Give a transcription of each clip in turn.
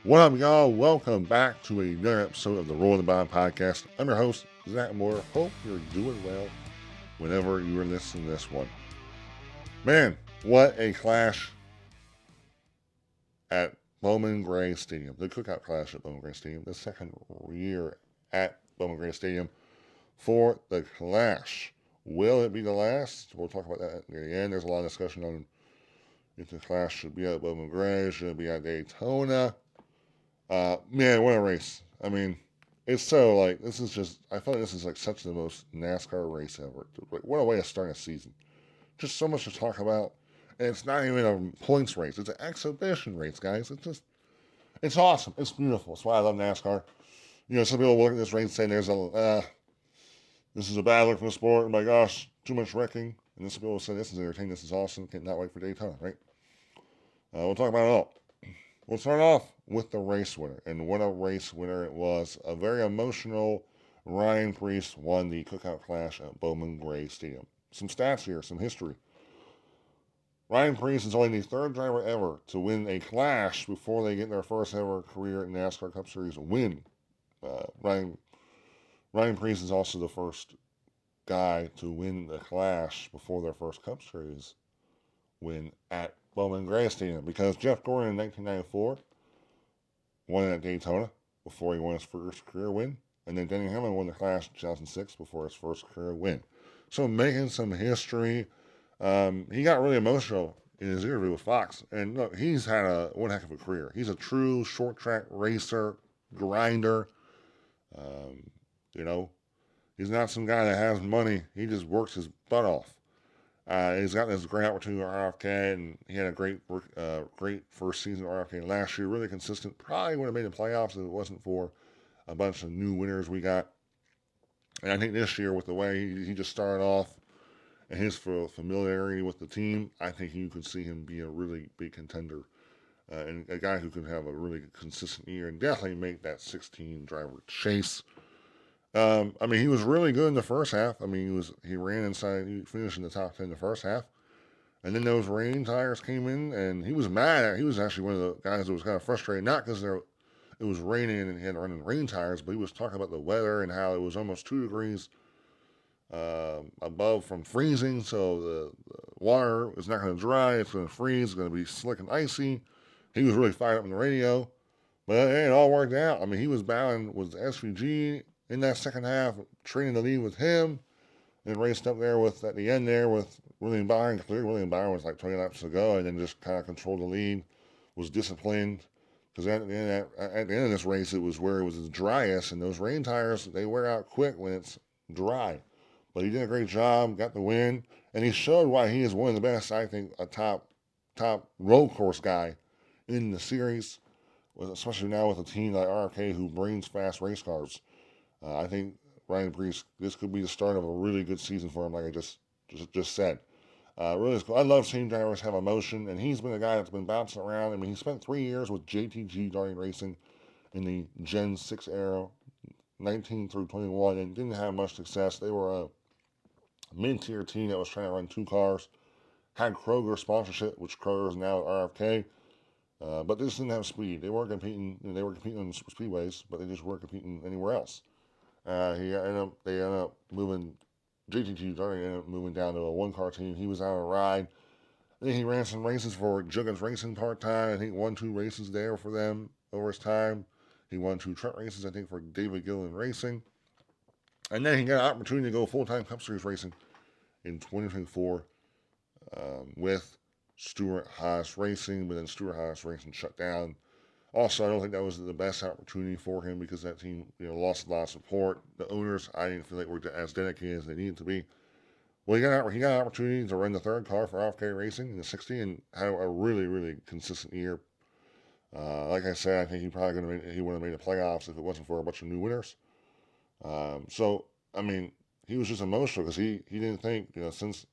What up, y'all? Welcome back to another episode of the Roll the Bond podcast. I'm your host, Zach Moore. Hope you're doing well whenever you are listening to this one. Man, what a clash at Bowman Gray Stadium. The Cookout Clash at Bowman Gray Stadium. The second year at Bowman Gray Stadium for the Clash. Will it be the last? We'll talk about that near the end. There's a lot of discussion on if the Clash should be at Bowman Gray, should it be at Daytona. Man, what a race. I mean, it's so like, this is just, I feel like this is like such the most NASCAR race ever. Like, what a way to start a season. Just so much to talk about. And it's not even a points race, it's an exhibition race, guys. It's awesome. It's beautiful. That's why I love NASCAR. You know, some people look at this race and say this is a bad look for the sport. Oh my gosh, too much wrecking. And some people say this is entertaining, this is awesome. Cannot wait for Daytona, right? We'll talk about it all. We'll start off with the race winner, and what a race winner it was. A very emotional Ryan Preece won the Cookout Clash at Bowman Gray Stadium. Some stats here, some history. Ryan Preece is only the third driver ever to win a Clash before they get their first ever career NASCAR Cup Series win. Uh, Ryan Ryan Preece is also the first guy to win the Clash before their first Cup Series win at Bowman Gray Stadium, because Jeff Gordon in 1994 won it at Daytona before he won his first career win, and then Denny Hamlin won the Clash in 2006 before his first career win. So making some history. He got really emotional in his interview with Fox, and look, he's had one heck of a career. He's a true short track racer, grinder. Um, you know, he's not some guy that has money. He just works his butt off. He's got this great opportunity at RFK, and he had a great first season at RFK last year. Really consistent. Probably would have made the playoffs if it wasn't for a bunch of new winners we got. And I think this year, with the way he just started off and his familiarity with the team, I think you could see him be a really big contender, and a guy who could have a really consistent year and definitely make that 16 driver chase. I mean, he was really good in the first half. I mean, he ran inside, he finished in the top 10 in the first half. And then those rain tires came in, and he was mad. He was actually one of the guys that was kind of frustrated, not because it was raining and he had to run in rain tires, but he was talking about the weather and how it was almost 2 degrees above from freezing. So the water is not going to dry. It's going to freeze. It's going to be slick and icy. He was really fired up in the radio, but it all worked out. I mean, he was battling with SVG in that second half, trading the lead with him, and raced up there with at the end there with William Byron. Clear William Byron was like 20 laps to go, and then just kind of controlled the lead. Was disciplined, because at the end of this race, it was where it was the driest, and those rain tires, they wear out quick when it's dry. But he did a great job, got the win, and he showed why he is one of the best. I think a top road course guy in the series, especially now with a team like RFK who brings fast race cars. I think Ryan Preece, this could be the start of a really good season for him, like I just said. Really cool. I love seeing drivers have emotion, and he's been a guy that's been bouncing around. I mean, he spent 3 years with JTG Darting Racing in the Gen 6 era, 19 through 21, and didn't have much success. They were a mid-tier team that was trying to run two cars. Had Kroger sponsorship, which Kroger is now at RFK, but they just didn't have speed. They weren't competing. They were competing on speedways, but they just weren't competing anywhere else. They ended up moving. JTG ended up moving down to a one-car team. He was on a ride. I think he ran some races for Juggins Racing part-time. I think won 2 races there for them over his time. He won 2 truck races, I think, for David Gillen Racing. And then he got an opportunity to go full-time Cup Series racing in 2024 with Stewart Haas Racing, but then Stewart Haas Racing shut down. Also, I don't think that was the best opportunity for him, because that team, lost a lot of support. The owners, I didn't feel like were as dedicated as they needed to be. Well, he got an opportunity to run the third car for RFK Racing in the 60 and had a really, really consistent year. Like I said, I think he would have made the playoffs if it wasn't for a bunch of new winners. So I mean, he was just emotional because he didn't think, since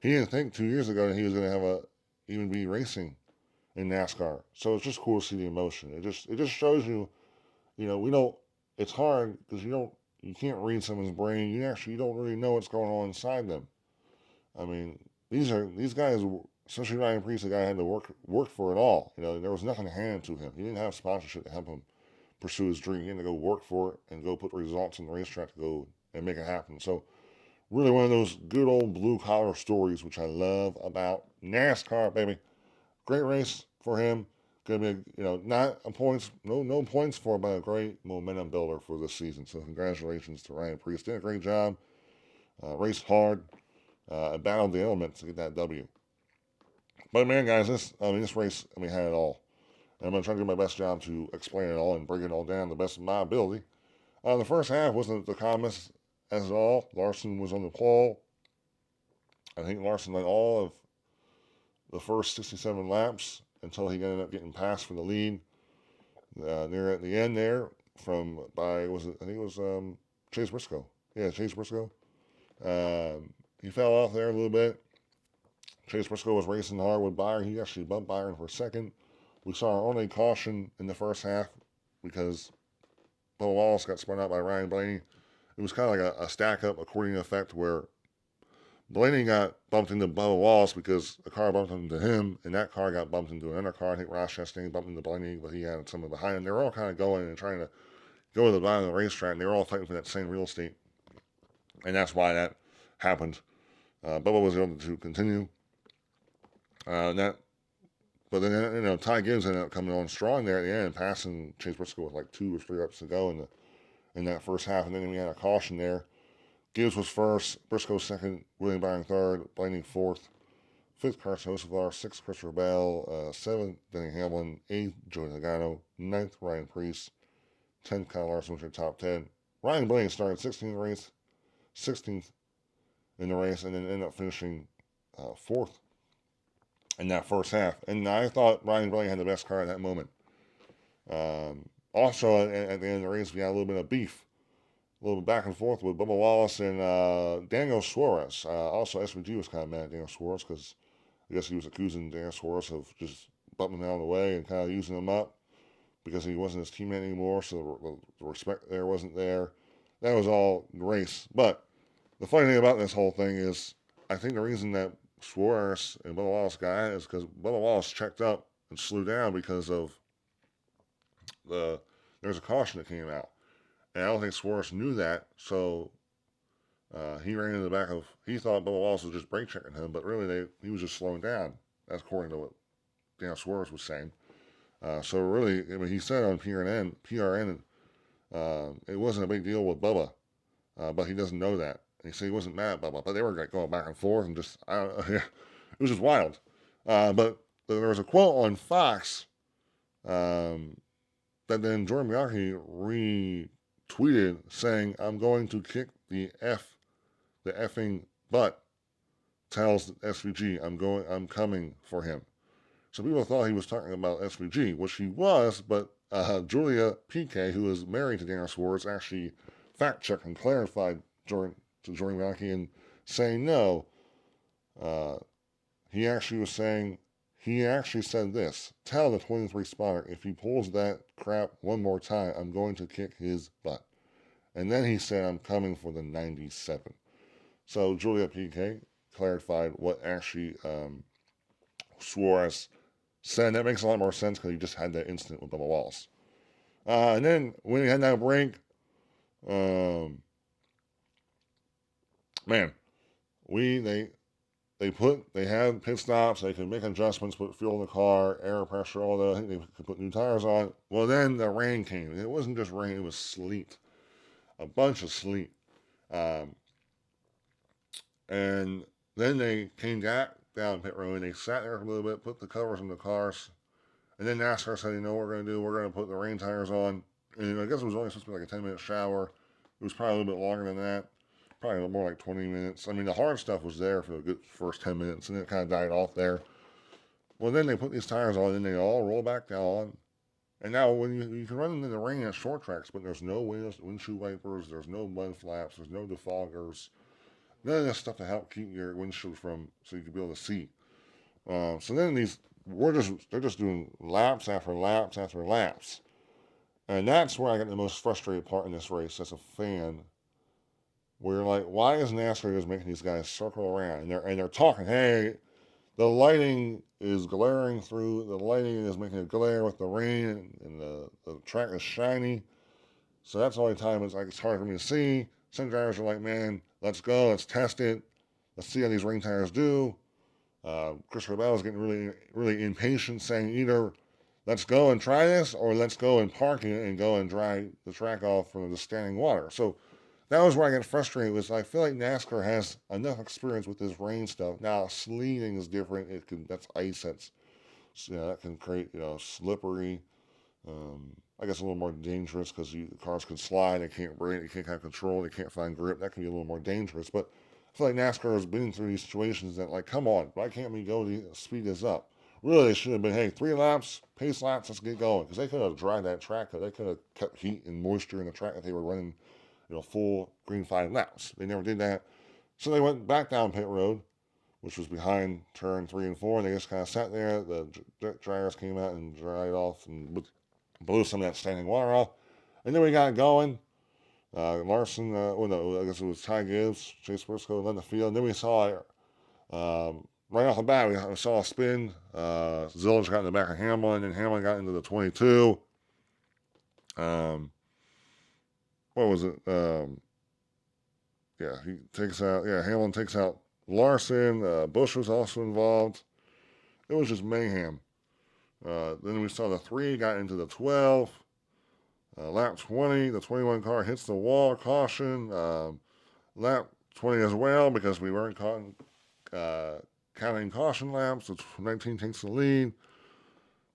he didn't think 2 years ago that he was going to even be racing in NASCAR. So it's just cool to see the emotion. It just shows you, we don't. It's hard because you can't read someone's brain. You don't really know what's going on inside them. I mean, these guys. especially Ryan Preece, the guy had to work for it all. There was nothing handed to him. He didn't have sponsorship to help him pursue his dream. He had to go work for it and go put the results in the racetrack to go and make it happen. So really one of those good old blue collar stories, which I love about NASCAR, baby. Great race for him. Gonna be, not a points, no points for, but a great momentum builder for this season. So congratulations to Ryan Preece. Did a great job. Raced hard. And battled the elements to get that W. But man, guys, this race, had it all. And I'm gonna try to do my best job to explain it all and break it all down to the best of my ability. The first half wasn't the calmest as all. Larson was on the pole. I think Larson led all of the first 67 laps until he ended up getting passed for the lead near at the end there I think it was Chase Briscoe. Yeah, Chase Briscoe. He fell off there a little bit. Chase Briscoe was racing hard with Byron. He actually bumped Byron for a second. We saw our only caution in the first half because Bubba Wallace got spun out by Ryan Blaney. It was kind of like a stack up accordion effect where Blaney got bumped into Bubba Wallace because a car bumped into him, and that car got bumped into another car. I think Ross Chastain bumped into Blaney, but he had someone behind him. They were all kind of going and trying to go to the bottom of the racetrack, and they were all fighting for that same real estate. And that's why that happened. Bubba was able to continue. But then, Ty Gibbs ended up coming on strong there at the end, passing Chase Briscoe with like 2 or 3 laps to go in that first half. And then we had a caution there. Gibbs was first, Briscoe second, William Byron third, Blaney fourth, fifth Carson Hocevar, sixth Christopher Bell, seventh Denny Hamlin, eighth Joey Logano, ninth Ryan Preece, 10th Kyle Larson, which are top 10. Ryan Blaney started 16th race, 16th in the race, and then ended up finishing fourth in that first half. And I thought Ryan Blaney had the best car at that moment. Also, at the end of the race, we had a little bit of beef, a little bit back and forth with Bubba Wallace and Daniel Suarez. Also, SVG was kind of mad at Daniel Suarez because I guess he was accusing Daniel Suarez of just bumping him out of the way and kind of using him up because he wasn't his teammate anymore, so the respect there wasn't there. That was all the race. But the funny thing about this whole thing is I think the reason that Suarez and Bubba Wallace got is because Bubba Wallace checked up and slowed down because of there's a caution that came out. And I don't think Suarez knew that, so he ran into the back of. He thought Bubba Wallace was just brake checking him, but really he was just slowing down. That's according to what Daniel Suarez was saying. So really, he said on PRN, it wasn't a big deal with Bubba, but he doesn't know that. And he said he wasn't mad at Bubba, but they were like going back and forth and just it was just wild. But there was a quote on Fox that then Jordan Bianchi retweeted saying, "I'm going to kick the effing butt." Tells SVG, I'm coming for him." So people thought he was talking about SVG, which he was, but Julia PK, who is married to Daniel Suarez, actually fact-checked and clarified to Jordan Bianchi and saying no. He actually said this: "Tell the 23 spotter if he pulls that crap one more time, I'm going to kick his butt." And then he said, "I'm coming for the 97." So Julia PK clarified what actually Suarez said. That makes a lot more sense because he just had that incident with Bubba Wallace. And then when he had that break, man, they had pit stops. They could make adjustments, put fuel in the car, air pressure, all that. I think they could put new tires on. Well, then the rain came. It wasn't just rain; it was sleet, a bunch of sleet. And then they came down pit road and they sat there for a little bit, put the covers on the cars, and then NASCAR said, "You know what we're going to do? We're going to put the rain tires on." And I guess it was only supposed to be like a 10-minute shower. It was probably a little bit longer than that. Probably more like 20 minutes. I mean, the hard stuff was there for the good first 10 minutes, and then it kind of died off there. Well, then they put these tires on, and they all roll back down. And now when you can run into the rain at short tracks, but there's no windshield wipers, there's no mud flaps, there's no defoggers, none of this stuff to help keep your windshield from so you can be able to see. So then they're just doing laps after laps after laps, and that's where I got the most frustrated part in this race as a fan. Where you're like, why is NASCAR just making these guys circle around and they're talking, hey, the lighting is glaring through. The lighting is making a glare with the rain, and the track is shiny. So that's the only time it's hard for me to see. Some drivers are like, man, let's go, let's test it, let's see how these rain tires do. Christopher Bell is getting really impatient, saying either let's go and try this or let's go and park it and go and dry the track off from the standing water. So that was where I get frustrated. Was I feel like NASCAR has enough experience with this rain stuff. Now sleeting is different. That's ice. That can create slippery. I guess a little more dangerous because the cars can slide. They can't brake. They can't have control. They can't find grip. That can be a little more dangerous. But I feel like NASCAR has been through these situations that, like, come on, why can't we go to speed this up? Really, they should have been, hey, 3 laps, pace laps, let's get going. Because they could have dried that track. They could have kept heat and moisture in the track if they were running, full green 5 laps. They never did that. So they went back down pit road, which was behind turn 3 and 4. And they just kind of sat there. The drivers came out and dried off and blew some of that standing water off. And then we got going. Larson, no, I guess it was Ty Gibbs, Chase Briscoe led the field. And then we saw, right off the bat, we saw a spin. Zillage got in the back of Hamlin, and Hamlin got into the 22. What was it? Hamlin takes out Larson. Bush was also involved. It was just mayhem. Then we saw the 3 got into the 12. Lap 20, the 21 car hits the wall, caution. Lap 20 as well because we weren't counting caution laps. The 19 takes the lead.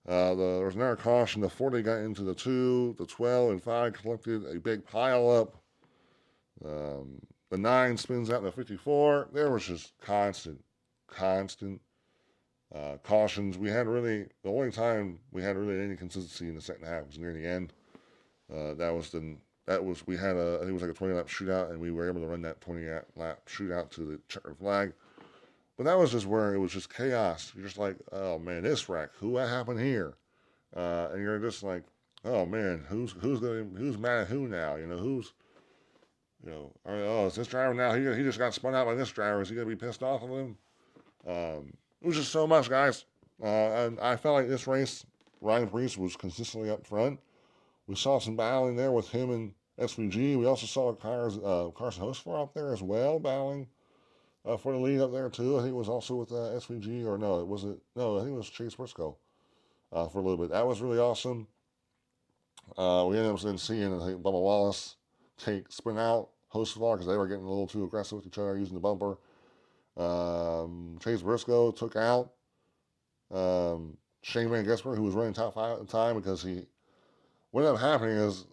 There was another caution. The 40 got into the 2. The 12 and 5 collected a big pile up. The 9 spins out the 54. There was just constant cautions. The only time we had really any consistency in the second half was near the end. We had I think it was like a 20-lap shootout, and we were able to run that 20-lap shootout to the checkered flag. But that was just where it was just chaos. You're just like, oh man, this wreck, what happened here? And you're just like, oh man, who's mad at who now? Is this driver now? He just got spun out by this driver. Is he gonna be pissed off of him? It was just so much, guys. And I felt like this race, Ryan Preece was consistently up front. We saw some battling there with him and SVG. We also saw Carson Hocevar up there as well, battling for the lead up there too. I think it was also with SVG, or no, it wasn't. No, I think it was Chase Briscoe for a little bit. That was really awesome. We ended up seeing Bubba Wallace spin out Hocevar because they were getting a little too aggressive with each other using the bumper. Chase Briscoe took out Shane Van Gisbergen, who was running top 5 at the time, because what ended up happening is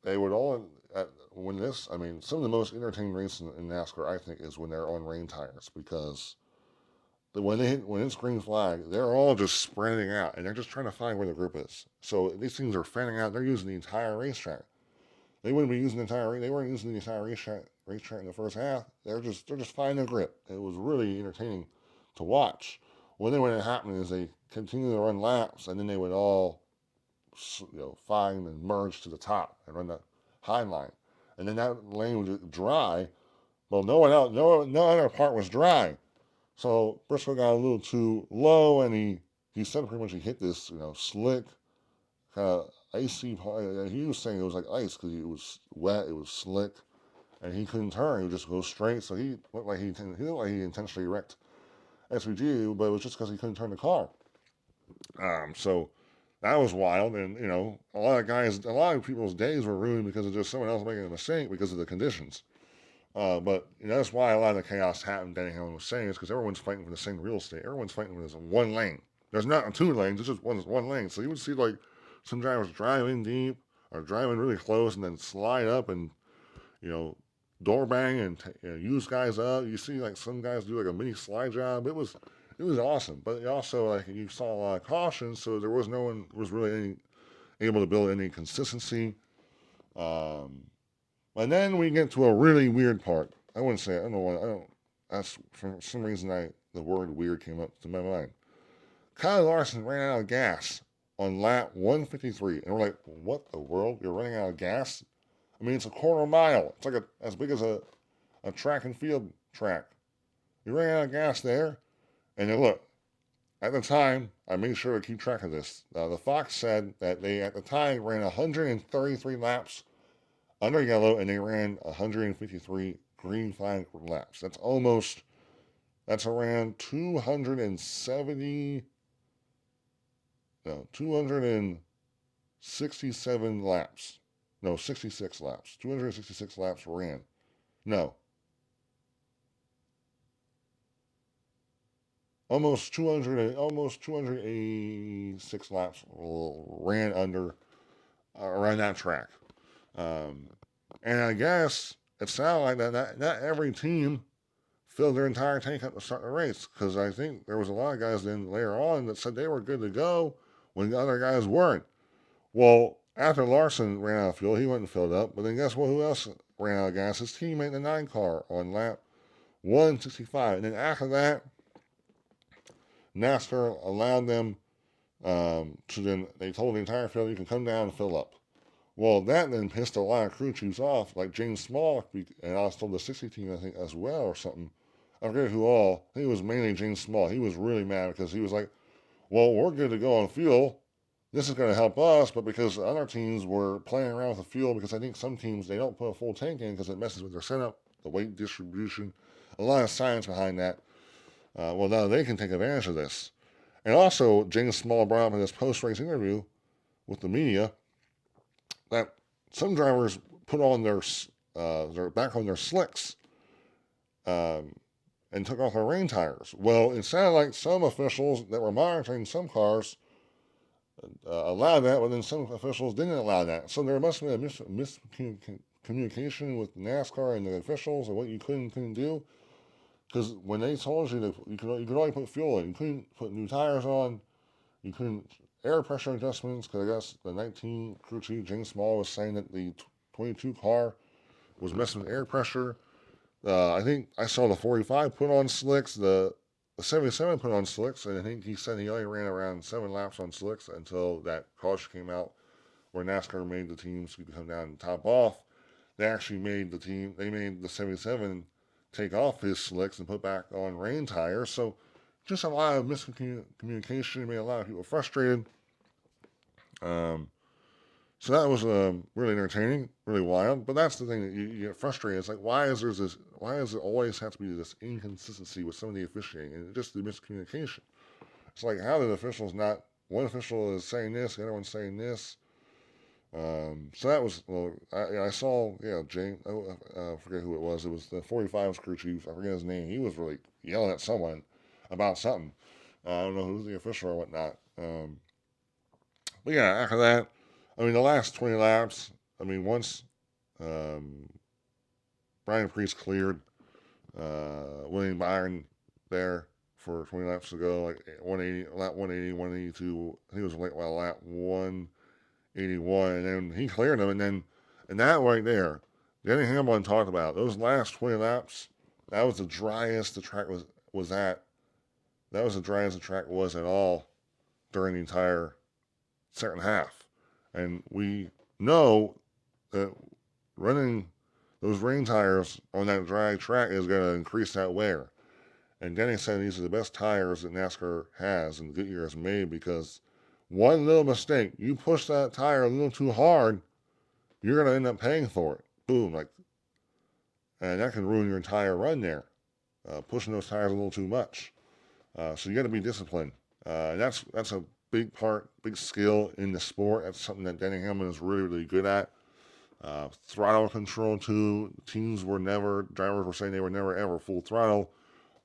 they would all some of the most entertaining races in NASCAR, I think, is when they're on rain tires, because when it's green flag, they're all just spreading out and they're just trying to find where the group is. So these things are fanning out. They're using the entire racetrack. They wouldn't be using the entire. They weren't using the entire racetrack in the first half. They're just finding a grip. It was really entertaining to watch. Well, then what happened is they continued to run laps, and then they would all find and merge to the top and run the high line, and then that lane would get dry. Well, no other part was dry, so Briscoe got a little too low, and he said pretty much he hit this slick kind of icy part. He was saying it was like ice because it was wet, it was slick, and he couldn't turn. He would just go straight. So he looked like he intentionally wrecked SVG, but it was just because he couldn't turn the car. So that was wild, and a lot of people's days were ruined because of just someone else making a mistake because of the conditions. But that's why a lot of the chaos happened. Danny Hamlin was saying is because everyone's fighting for the same real estate. Everyone's fighting for this one lane. There's not 2 lanes. It's just one lane. So you would see like some drivers drive in deep or drive in really close and then slide up and door bang and use guys up. You see like some guys do like a mini slide job. It was awesome. But also like you saw a lot of cautions, so there was no one was really able to build any consistency. And then we get to a really weird part. I wouldn't say I don't know why. I don't. That's for some reason the word weird came up to my mind. Kyle Larson ran out of gas on lap 153, and we're like, what the world? You're running out of gas? I mean, it's a quarter mile. It's like as big as a track and field track. You're running out of gas there, and then look, at the time, I made sure to keep track of this. The Fox said that they, at the time, ran 133 laps under yellow, and they ran 153 green flag laps. That's around 270, no, 267 laps. No, 66 laps. 266 laps ran. No, almost 286 laps ran under around that track. Um, and I guess it sounded like that not every team filled their entire tank up to start the race, because I think there was a lot of guys then later on that said they were good to go when the other guys weren't. Well, after Larson ran out of fuel, he wasn't filled up. But then guess what? Who else ran out of gas? His teammate in the 9 car on lap 165. And then after that, NASCAR allowed them to then, they told the entire field, you can come down and fill up. Well, that then pissed a lot of crew chiefs off, like James Small, and I was told the 60 team, I think, as well, or something. I forget who all. I think it was mainly James Small. He was really mad because he was like, well, we're good to go on fuel. This is going to help us, but because other teams were playing around with the fuel, because I think some teams, they don't put a full tank in because it messes with their setup, the weight distribution, a lot of science behind that. Well, now they can take advantage of this. And also, James Small brought up in this post-race interview with the media that some drivers put on their back on their slicks um, and took off their rain tires. Well, it sounded like some officials that were monitoring some cars allowed that, but then some officials didn't allow that. So there must have been a miscommunication with NASCAR and the officials of what you could and couldn't do. Because when they told you that you could only put fuel in, you couldn't put new tires on, you couldn't air pressure adjustments. Because I guess the 19 crew chief James Small was saying that the 22 car was messing with air pressure. I think I saw the 45 put on slicks, the 77 put on slicks, and I think he said he only ran around 7 laps on slicks until that caution came out where NASCAR made the teams come down and top off. They actually made they made the 77 take off his slicks and put back on rain tires. So just a lot of miscommunication, made a lot of people frustrated. Um, so that was really entertaining, really wild. But that's the thing that you get frustrated. It's like, why is there this? Why does it always have to be this inconsistency with some of the officiating and just the miscommunication? It's like, how did officials not? One official is saying this, the other one's saying this. So that was, well, I saw, yeah, James, I forget who it was. It was the 45's crew chief. I forget his name. He was really yelling at someone about something. I don't know who's the official or whatnot. But yeah, after that, I mean, the last 20 laps, I mean, once um, Brian Preece cleared William Byron there for 20 laps to go, like 180, lap 180, 182. I think it was late, well, lap 181, and then he cleared him, and that right there, Denny Hamlin talked about those last 20 laps. That was the driest the track was at. That was the driest the track was at all during the entire second half, and we know that running those rain tires on that dry track is going to increase that wear. And Denny said these are the best tires that NASCAR has and Goodyear has made, because one little mistake, you push that tire a little too hard, you're going to end up paying for it. Boom, and that can ruin your entire run there. Pushing those tires a little too much. So you got to be disciplined. That's a big part, big skill in the sport. That's something that Denny Hamlin is really, really good at. Throttle control too. Drivers were saying they were never ever full throttle.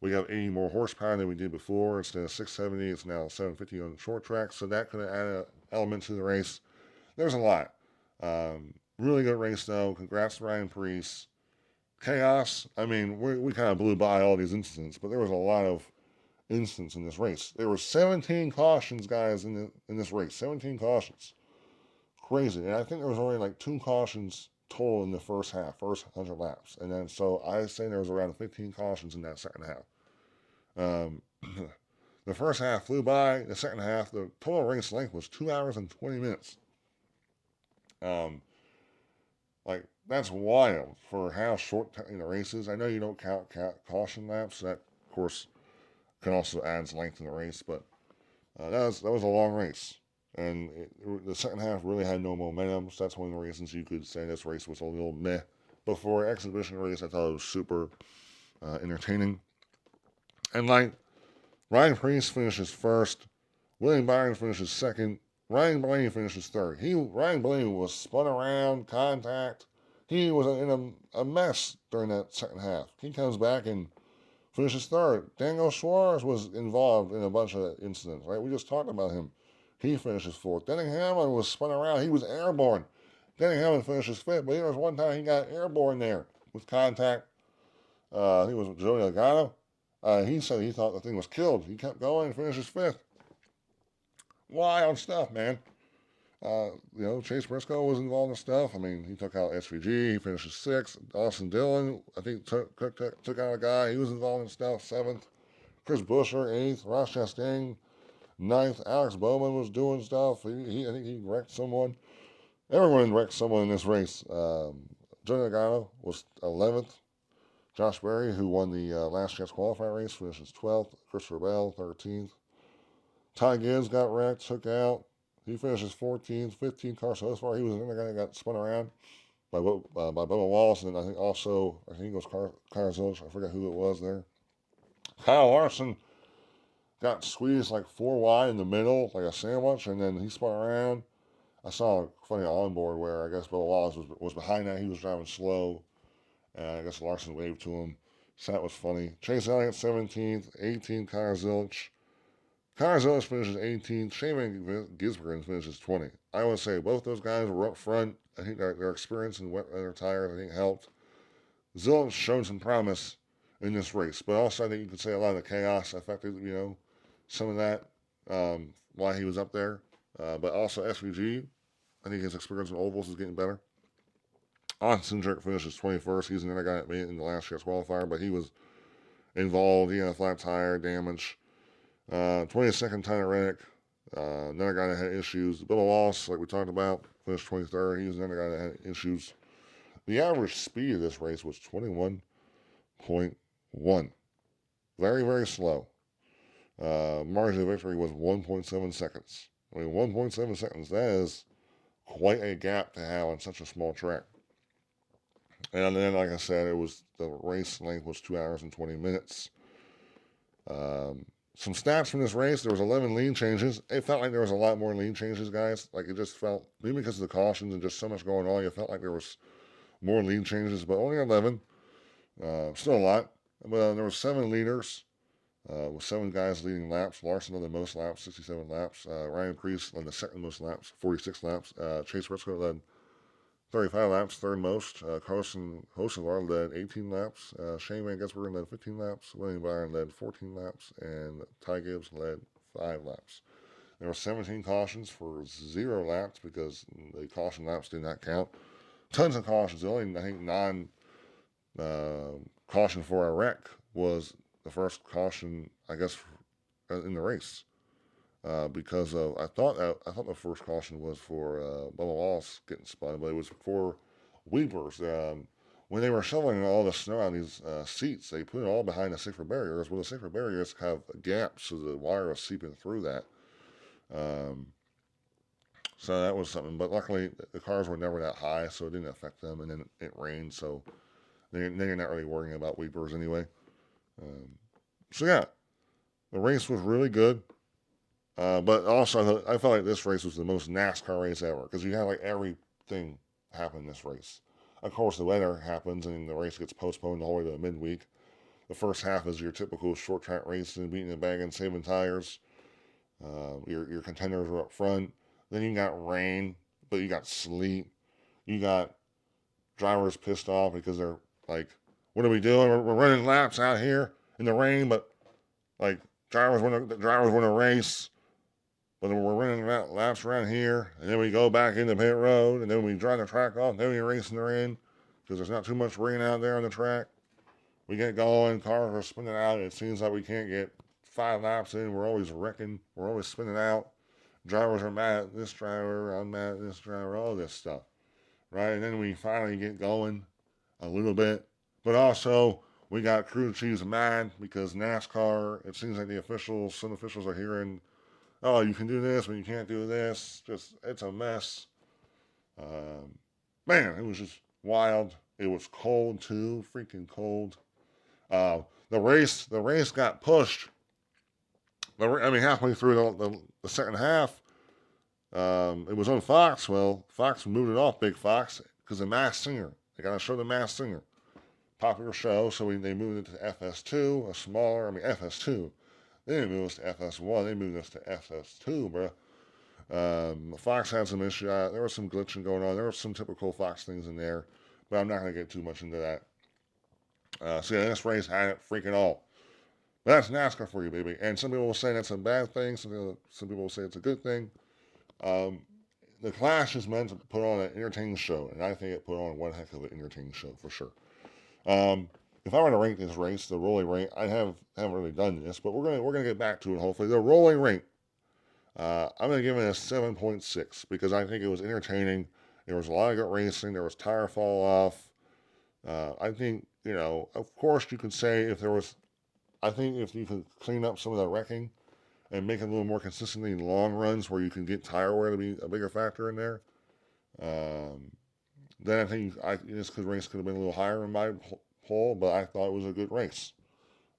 We have 80 more horsepower than we did before. Instead of 670, it's now 750 on the short track. So that could add an element to the race. There's a lot. Really good race though. Congrats to Ryan Preece. Chaos. I mean, we kind of blew by all these incidents, but there was a lot of incidents in this race. There were 17 cautions, guys, in this race. 17 cautions. Crazy. And I think there was only like 2 cautions total in the first half, first 100 laps. And then so I say there was around 15 cautions in that second half. Um, the first half flew by. The second half, the total race length was 2 hours and 20 minutes. Like, that's wild for how short the race is. I know you don't count caution laps. That, of course, can also add length in the race. But That was a long race, and the second half really had no momentum. So that's one of the reasons you could say this race was a little meh. But for an exhibition race, I thought it was super entertaining. And like Ryan Preece finishes first, William Byron finishes second, Ryan Blaney finishes third. Ryan Blaney was spun around, contact. He was in a mess during that second half. He comes back and finishes third. Daniel Suarez was involved in a bunch of incidents, right? We just talked about him. He finishes fourth. Denny Hamlin was spun around. He was airborne. Denny Hamlin finishes fifth, but there was one time he got airborne there with contact. I think it was Joey Logano. He said he thought the thing was killed. He kept going and finishes fifth. Wild stuff, man. Chase Briscoe was involved in stuff. I mean, he took out SVG. He finishes sixth. Austin Dillon, I think, took out a guy. He was involved in stuff. Seventh. Chris Buescher, eighth. Ross Chastain, ninth. Alex Bowman was doing stuff. I think he wrecked someone. Everyone wrecked someone in this race. Johnny Logano was 11th. Josh Berry, who won the last chance qualifier race, finishes 12th. Christopher Bell, 13th. Ty Gibbs got wrecked, took out. He finishes 14th. 15th, Carson Osbar. He was another guy that got spun around by Bubba Wallace, and I think it was Carson. I forget who it was there. Kyle Larson got squeezed like 4 wide in the middle, like a sandwich, and then he spun around. I saw a funny onboard where I guess Bubba Wallace was behind that. He was driving slow, and I guess Larson waved to him. So that was funny. Chase Elliott 17th, 18th, Kyle Zilich. Kyle Zilich finishes 18th. Shane Van Gisbergen finishes 20th. I would say both those guys were up front. I think their experience in wet weather tires, I think, helped. Zilich showed some promise in this race, but also I think you could say a lot of the chaos affected, some of that, why he was up there. But also SVG, I think his experience in ovals is getting better. Austin Cindric finishes 21st. He's another guy that made it in the last year's qualifier, but he was involved. He had a flat tire damage. 22nd, Tyler Reddick. Another guy that had issues. Bubba Wallace, like we talked about, finished 23rd. He was another guy that had issues. The average speed of this race was 21.1. Very, very slow. Margin of victory was 1.7 seconds. I mean, 1.7 seconds, that is quite a gap to have on such a small track. And then, like I said, the race length was 2 hours and 20 minutes. Some stats from this race: there was 11 lead changes. It felt like there was a lot more lead changes, guys. Like it just felt, maybe because of the cautions and just so much going on, you felt like there was more lead changes, but only 11. Still a lot. But there were 7 leaders, with 7 guys leading laps. Larson led the most laps, 67 laps. Ryan Preece led the second most laps, 46 laps. Chase Briscoe led 35 laps, third most. Carson Hocevar led 18 laps. Shane Van Gisbergen led 15 laps. William Byron led 14 laps. And Ty Gibbs led 5 laps. There were 17 cautions for 0 laps because the caution laps did not count. Tons of cautions. The only, I think, caution for a wreck was the first caution, I guess, in the race. Because I thought the first caution was for Bubba Wallace getting spun, but it was for weepers. When they were shoveling all the snow out of these seats, they put it all behind the safer barriers. Well, the safer barriers have gaps, so the wire is seeping through that. So that was something. But luckily, the cars were never that high, so it didn't affect them. And then it rained, so they're not really worrying about weepers anyway. So yeah, the race was really good. But also, I felt like this race was the most NASCAR race ever because you had like everything happen in this race. Of course, the weather happens and the race gets postponed the whole way to the midweek. The first half is your typical short track race and beating the bag and saving tires. Your contenders are up front. Then you got rain, but you got sleet. You got drivers pissed off because they're like, "What are we doing? We're running laps out here in the rain, but like drivers want to race." But we're running laps around here, and then we go back into pit road, and then we dry the track off, then we race in the rain, because there's not too much rain out there on the track. We get going, cars are spinning out, it seems like we can't get 5 laps in, we're always wrecking, we're always spinning out. Drivers are mad at this driver, I'm mad at this driver, all this stuff, right? And then we finally get going a little bit, but also we got crew chiefs mad because NASCAR, it seems like some officials are hearing oh, you can do this, but you can't do this. Just, it's a mess. Um, Man, it was just wild. It was cold too, freaking cold. Uh, the race got pushed. I mean, halfway through the second half, it was on Fox. Well, Fox moved it off Big Fox because the Masked Singer. They got to show the Masked Singer, popular show. So they moved it to FS2, a smaller. I mean, FS2. They didn't move us to FS1. They moved us to FS2, bro. Fox had some issue. There was some glitching going on. There were some typical Fox things in there, but I'm not going to get too much into that. So yeah, this race had it freaking all. But that's NASCAR for you, baby. And some people will say that's a bad thing. Some people will say it's a good thing. Um, the Clash is meant to put on an entertaining show, and I think it put on one heck of an entertaining show for sure. If I were to rank this race, the rolling rank, haven't really done this, but we're gonna get back to it hopefully. The rolling rank, I'm gonna give it a 7.6 because I think it was entertaining. There was a lot of good racing. There was tire fall off. I think of course, you could say if there was. I think if you could clean up some of the wrecking and make it a little more consistently in long runs where you can get tire wear to be a bigger factor in there, um, then I think this race could have been a little higher in my poll, but I thought it was a good race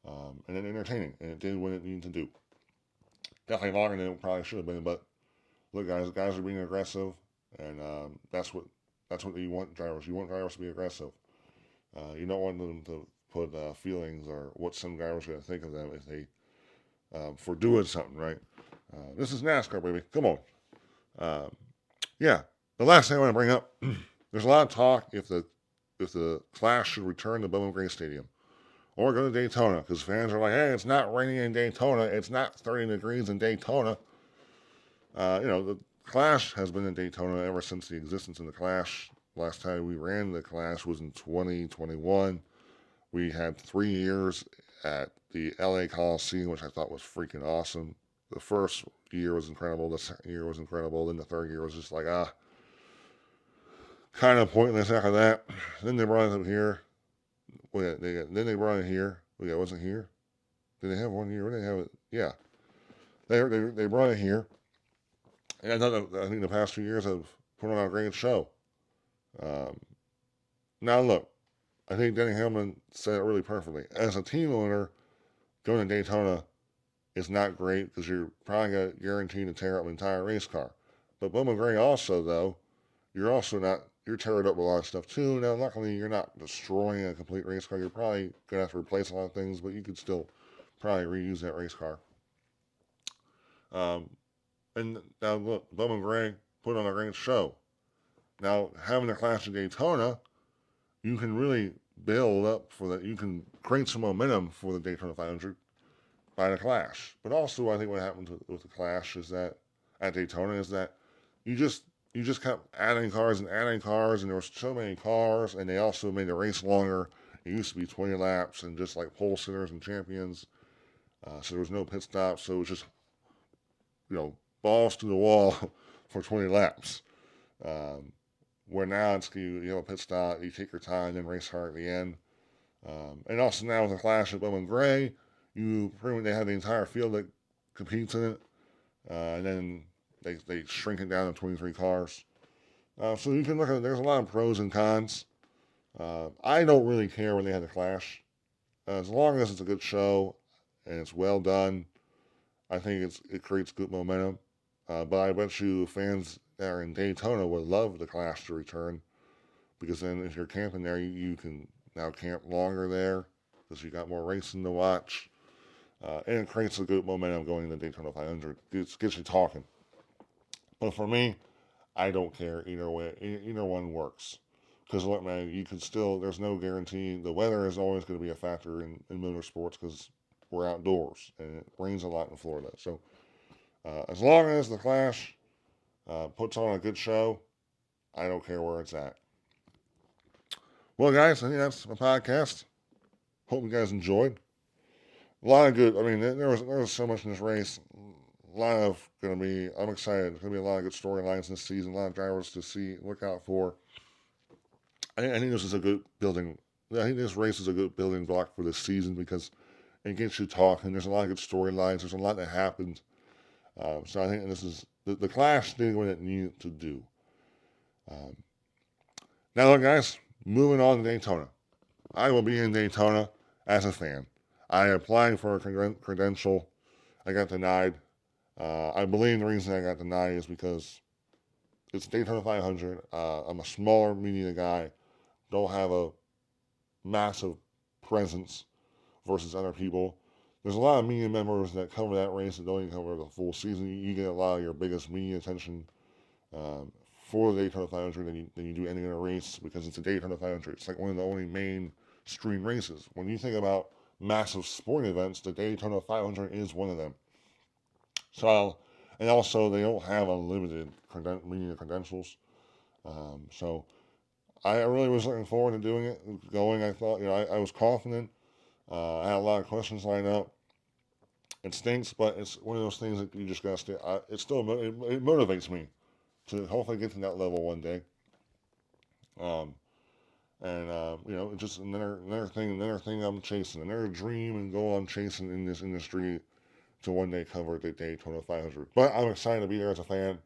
and entertaining, and it did what it needed to do. Definitely longer than it probably should have been, but look, guys are being aggressive, and that's what you want drivers. You want drivers to be aggressive. You don't want them to put feelings or what some guy was going to think of them if they for doing something, right? This is NASCAR, baby. Come on. Um, yeah. The last thing I want to bring up, there's a lot of talk if the Clash should return to Bowman Gray Stadium or go to Daytona because fans are like, hey, it's not raining in Daytona. It's not 30 degrees in Daytona. The Clash has been in Daytona ever since the existence of the Clash. Last time we ran the Clash was in 2021. We had 3 years at the LA Coliseum, which I thought was freaking awesome. The first year was incredible. The second year was incredible. Then the third year was just like, kind of pointless after that. Then they brought it up here. Then they brought it here. Wait, I wasn't here. Did they have 1 year? Did they have it? Yeah. They brought it here. And I think the past 2 years have put on a great show. Now, look, I think Denny Hamlin said it really perfectly. As a team owner, going to Daytona is not great because you're probably guaranteed to tear up an entire race car. But Bowman Gray also, though, you're tearing up a lot of stuff too. Now, luckily, you're not destroying a complete race car. You're probably going to have to replace a lot of things, but you could still probably reuse that race car. And now, look, Bowman Gray put on a great show. Now, having the Clash of Daytona, you can really build up for that. You can create some momentum for the Daytona 500 by the Clash. But also, I think what happened with the Clash is that at Daytona is that you just kept adding cars, and there was so many cars, and they also made the race longer. It used to be 20 laps and just like pole sitters and champions. So there was no pit stops. So it was just balls to the wall for 20 laps. Where now you have a pit stop, you take your time, then race hard at the end. And also now with the Clash of Bowman Gray, they have the entire field that competes in it, and then they shrink it down to 23 cars. So you can look at it. There's a lot of pros and cons. I don't really care when they have the Clash, as long as it's a good show and it's well done. I think it creates good momentum. But I bet you fans that are in Daytona would love the Clash to return because then if you're camping there, you can now camp longer there because you got more racing to watch. And it creates a good momentum going into Daytona 500. It gets you talking. But for me, I don't care either way. Either one works. Because look, man, there's no guarantee. The weather is always going to be a factor in motorsports because we're outdoors and it rains a lot in Florida. So as long as the Clash puts on a good show, I don't care where it's at. Well, guys, I think that's my podcast. Hope you guys enjoyed. A lot of good. I mean, there was so much in this race. I'm excited. There's going to be a lot of good storylines this season. A lot of drivers to look out for. I think this is a good building. I think this race is a good building block for this season because it gets you talking. There's a lot of good storylines. There's a lot that happened. So I think this is the Clash did what it needed to do. Um, Now, look, guys, moving on to Daytona. I will be in Daytona as a fan. I applied for a credential. I got denied. I believe the reason I got denied is because it's Daytona 500. I'm a smaller media guy. Don't have a massive presence versus other people. There's a lot of media members that cover that race that don't even cover the full season. You get a lot of your biggest media attention um, for the Daytona 500 than you do any other race because it's a Daytona 500. It's like one of the only mainstream races. When you think about massive sporting events, the Daytona 500 is one of them. So, and also they don't have unlimited media credentials. So I really was looking forward to doing it, going. I thought, I was confident. I had a lot of questions lined up. It stinks, but it's one of those things that you just gotta stay. It still it motivates me to hopefully get to that level one day. Um, and it's just another thing I'm chasing, another dream and goal I'm chasing in this industry to one day cover the Daytona 500. But I'm excited to be there as a fan.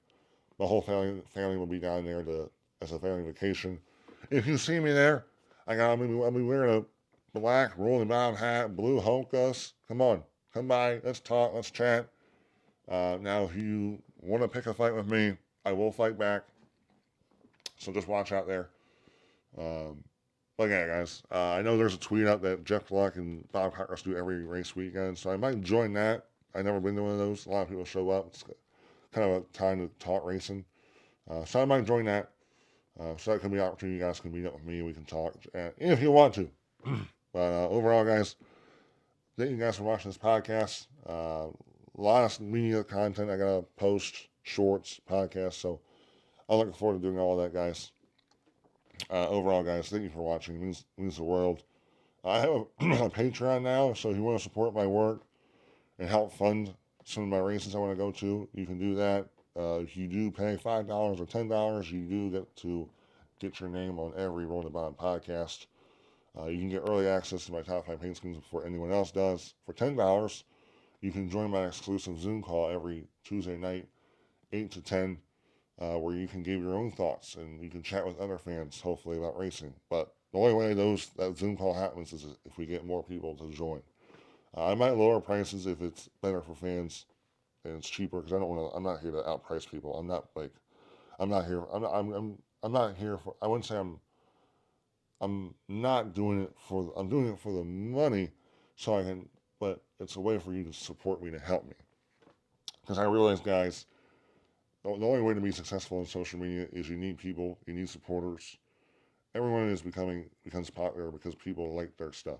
My whole family will be down there as a family vacation. If you see me there, I'll be wearing a black rolling bound hat, blue Hokas. Come on, come by, let's talk, let's chat. Now, if you want to pick a fight with me, I will fight back. So just watch out there. Um, but yeah, guys, I know there's a tweet out that Jeff Gluck and Bob Cockrell do every race weekend, so I might join that. I've never been to one of those. A lot of people show up. It's kind of a time to talk racing. So I might join that. So that could be an opportunity. You guys can meet up with me and we can talk if you want to. But overall, guys, thank you guys for watching this podcast. A lot of media content I got to post, shorts, podcasts. So I'm looking forward to doing all of that, guys. Overall, guys, thank you for watching. It means the world. I have a Patreon now, so if you want to support my work and help fund some of my races I want to go to, you can do that. If you do pay $5 or $10, you do get to get your name on every Roll the Bottom podcast. You can get early access to my top 5 paint schemes before anyone else does. For $10, you can join my exclusive Zoom call every Tuesday night, 8 to 10, where you can give your own thoughts and you can chat with other fans, hopefully, about racing. But the only way that Zoom call happens is if we get more people to join. I might lower prices if it's better for fans and it's cheaper because I'm not here to outprice people. I'm not here. I'm not here for. I wouldn't say I'm not doing it for. I'm doing it for the money, so I can. But it's a way for you to support me to help me. Because I realize, guys, the only way to be successful in social media is you need people, you need supporters. Everyone becomes popular because people like their stuff.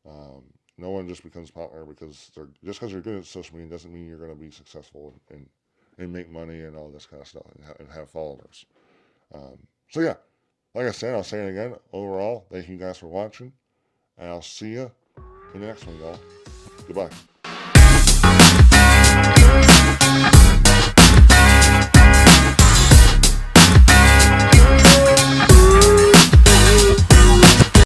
Um, no one just becomes popular because you're good at social media doesn't mean you're going to be successful and make money and all this kind of stuff and have followers. So yeah, like I said, I'll say it again. Overall, thank you guys for watching, and I'll see you in the next one, y'all. Goodbye.